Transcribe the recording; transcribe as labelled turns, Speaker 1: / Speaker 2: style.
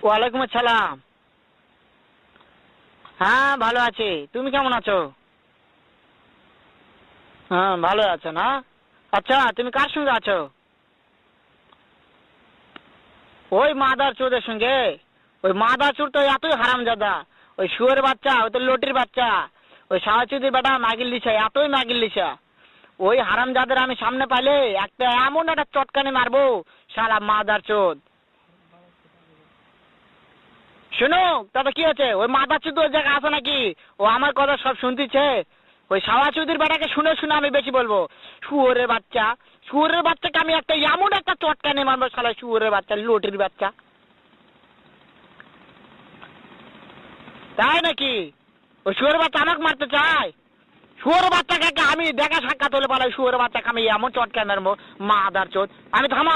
Speaker 1: ওয়ালাইকুম আসসালাম। হ্যাঁ ভালো আছি, তুমি কেমন আছো? হ্যাঁ ভালো আছো না? আচ্ছা তুমি কার সঙ্গে আছো? ওই মাদার চোদের সঙ্গে। ওই মাদার চোর তো এতই হারামজাদা। ওই শুয়োর বাচ্চা, ওই তো লটির বাচ্চা। ওই সাহাচুদির বেটা মাগিল লিসা, এতই মাগিল লিসা। ওই হারামজাদের আমি সামনে পাইলে একটা এমন একটা চটকানি মারবো, শালা মাদার চোদ। শুনো, তাতে কি আছে? ওই মাদার চোদ ওই জায়গায় আছে নাকি? ও আমার কথা সব শুনতিছে। ওই সাওয়াচুদির বেটাকে শুনে শুনে আমি বেশি বলবো। শুয়োরের বাচ্চা, শুয়োরের বাচ্চাকে আমি একটা এমন একটা চটকানি মারবো, শালা শুয়োরের বাচ্চা, লটির বাচ্চা। তাই নাকি? ওই শুয়োরের বাচ্চা আমাকে মারতে চায়? শুয়োরের বাচ্চাকে আমি দেখা সাক্ষাৎ হলে বলে শুয়োরের বাচ্চাকে আমি এমন চটকানি মারবো, মাদার চোদ। আমি থামা।